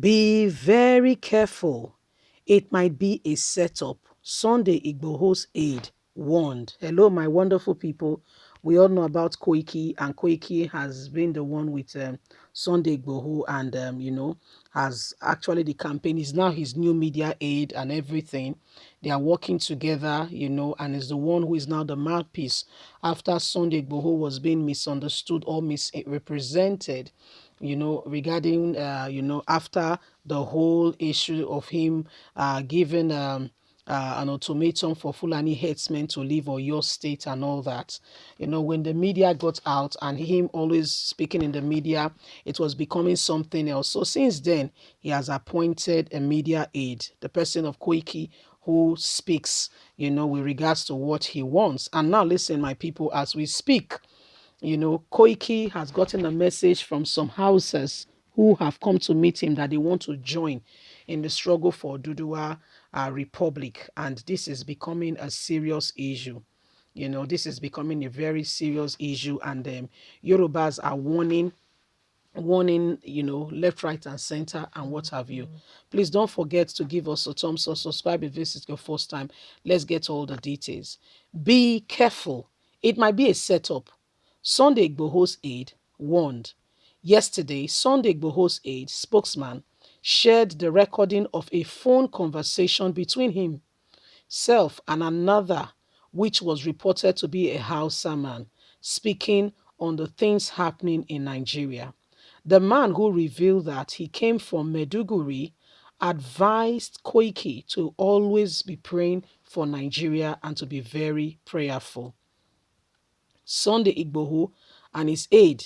Be very careful. It might be a setup. Sunday Igboho's aide warned. Hello, my wonderful people. We all know about Koiki, and Koiki has been the one with Sunday Igboho, and has actually the campaign is now his new media aide and everything. They are working together, and is the one who is now the mouthpiece after Sunday Igboho was being misunderstood or misrepresented, regarding, after the whole issue of him giving an ultimatum for Fulani headsmen to leave Oyo State and all that. When the media got out and him always speaking in the media, it was becoming something else. So since then, he has appointed a media aide, the person of Koiki, who speaks, with regards to what he wants. And now listen, my people, as we speak, Koiki has gotten a message from some houses who have come to meet him that they want to join in the struggle for Duduwa Republic. And this is becoming a serious issue. This is becoming a very serious issue. And Yorubas are warning, left, right, and center, and what have you. Please don't forget to give us a thumbs up, subscribe if this is your first time. Let's get all the details. Be careful. It might be a setup. Sunday Igboho's aide warned. Yesterday, Sunday Igboho's aide spokesman shared the recording of a phone conversation between himself and another, which was reported to be a Hausa man, speaking on the things happening in Nigeria. The man who revealed that he came from Meduguri advised Koiki to always be praying for Nigeria and to be very prayerful. Sunday Igboho and his aide,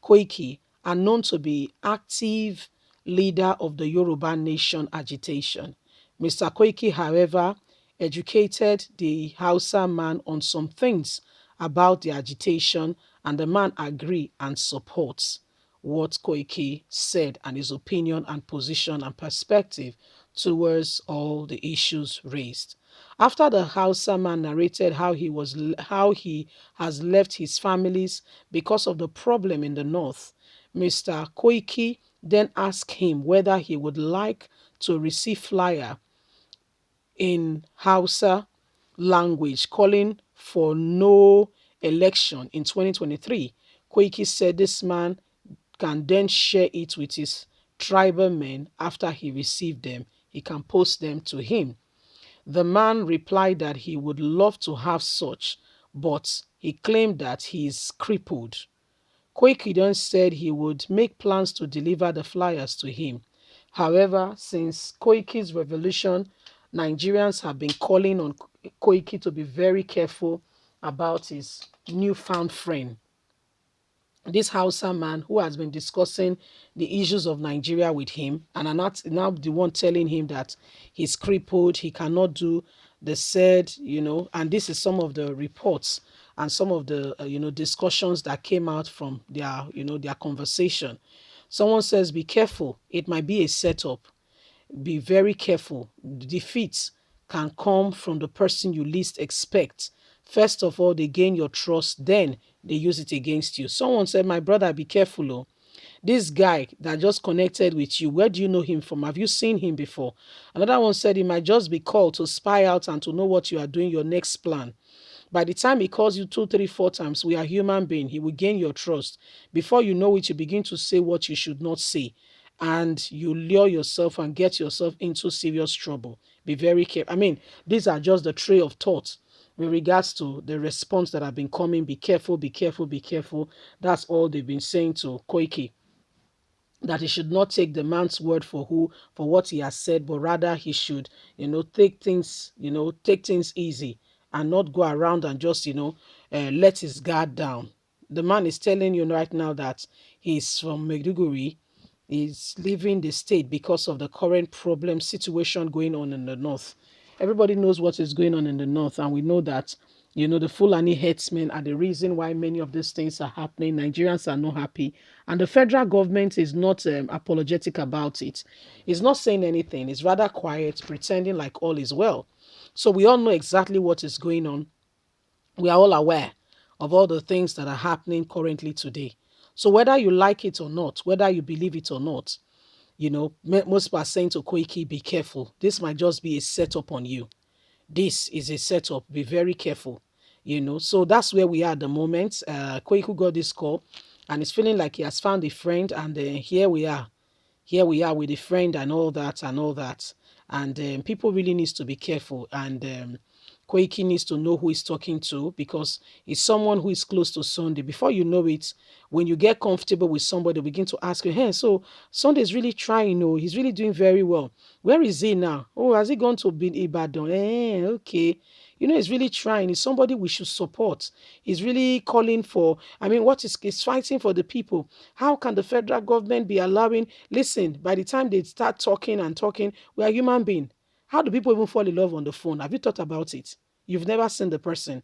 Koiki, are known to be active leader of the Yoruba nation agitation. Mr. Koiki, however, educated the Hausa man on some things about the agitation, and the man agrees and supports what Koiki said and his opinion and position and perspective towards all the issues raised. After the Hausa man narrated how he has left his families because of the problem in the north, Mr. Koiki then asked him whether he would like to receive flyer in Hausa language calling for no election in 2023. Koiki said this man can then share it with his tribal men after he received them. He can post them to him. The man replied that he would love to have such, but he claimed that he is crippled. Koiki then said he would make plans to deliver the flyers to him. However, since Koiki's revolution, Nigerians have been calling on Koiki to be very careful about his newfound friend, this Hausa man who has been discussing the issues of Nigeria with him, and are not now the one telling him that he's crippled, he cannot do the said, and this is some of the reports and some of the, discussions that came out from their conversation. Someone says, be careful, it might be a setup. Be very careful. Defeats can come from the person you least expect. First of all, they gain your trust, then they use it against you. Someone said, my brother, be careful. Oh. This guy that just connected with you, where do you know him from? Have you seen him before? Another one said he might just be called to spy out and to know what you are doing, your next plan. By the time he calls you 2, 3, 4 times, we are human beings. He will gain your trust. Before you know it, you begin to say what you should not say. And you lure yourself and get yourself into serious trouble. Be very careful. I mean, these are just the tray of thoughts with regards to the response that have been coming. Be careful, be careful, be careful. That's all they've been saying to Koiki, that he should not take the man's word for what he has said, but rather he should, take things easy and not go around and just, let his guard down. The man is telling you right now that he's from Maiduguri, is leaving the state because of the current problem situation going on in the north. Everybody knows what is going on in the north, and we know that the Fulani headsmen are the reason why many of these things are happening. Nigerians are not happy, and the federal government is not apologetic about it. It's not saying anything. It's rather quiet, pretending like all is well. So we all know exactly what is going on. We are all aware of all the things that are happening currently today. So whether you like it or not, whether you believe it or not, Most people are saying to Koiki, be careful. This might just be a setup on you. This is a setup. Be very careful. So that's where we are at the moment. Koiku got this call and it's feeling like he has found a friend, and here we are with a friend and all that and all that. And people really needs to be careful. And Koiki needs to know who he's talking to, because it's someone who is close to Sunday. Before you know it, when you get comfortable with somebody, they begin to ask you, hey, so Sunday is really trying, he's really doing very well. Where is he now? Oh, has he gone to Ibadan? Okay. He's really trying. He's somebody we should support. He's really calling for, what is he's fighting for the people. How can the federal government be allowing, listen, by the time they start talking and talking, we are human beings. How do people even fall in love on the phone? Have you thought about it? You've never seen the person.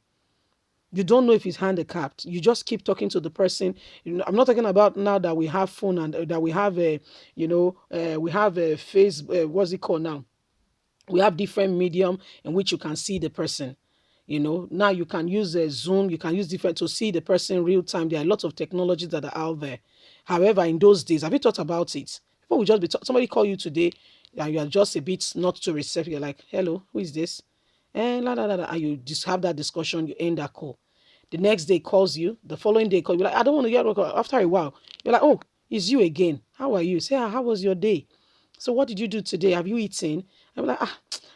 You don't know if he's handicapped. You just keep talking to the person. I'm not talking about now that we have phone and that we have a, we have a face. What's it called now? We have different medium in which you can see the person. Now you can use a Zoom. You can use different to see the person real time. There are lots of technologies that are out there. However, in those days, have you thought about it? People will just be somebody call you today, and you are just a bit not too receptive. You're like, "Hello, who is this?" And la, la, la, la, and you just have that discussion. You end that call. The next day calls you. The following day calls you. Like, I don't want to get. After a while, you're like, "Oh, it's you again. How are you?" Say, "How was your day? So what did you do today? Have you eaten?" I'm like,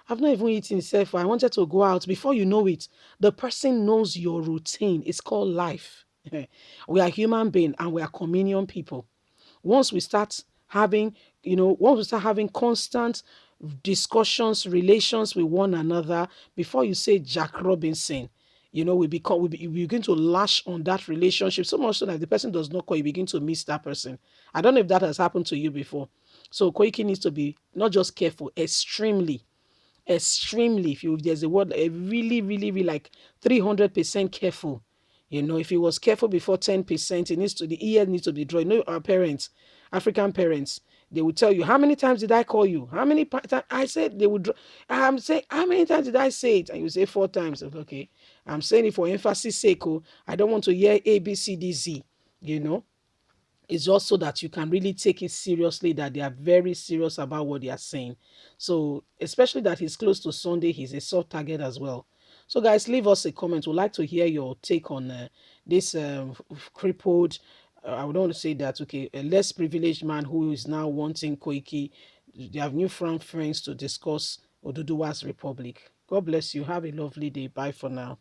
I've not even eaten self. I wanted to go out. Before you know it, the person knows your routine. It's called life. We are human beings and we are communion people. Once we start having, once we start having constant discussions, relations with one another, before you say Jack Robinson, we begin to lash on that relationship so much so that the person does not call, you begin to miss that person. I don't know if that has happened to you before. So Koiki needs to be not just careful, extremely, if there's a word, a really, really, really like 300% careful. If he was careful before 10%, the ear needs to be drawn. Our parents, African parents, they would tell you, how many times did I call you? How many times I said they would I'm saying, how many times did I say it? And you say 4 times. Okay. I'm saying it for emphasis sake. I don't want to hear A, B, C, D, Z, you know it's just so that you can really take it seriously, that they are very serious about what they are saying. So, especially that he's close to Sunday, he's a soft target as well. So, guys, leave us a comment. We'd like to hear your take on this crippled, I would want to say that, okay, a less privileged man who is now wanting Koiki. They have new friends to discuss Oduduwa's Republic. God bless you. Have a lovely day. Bye for now.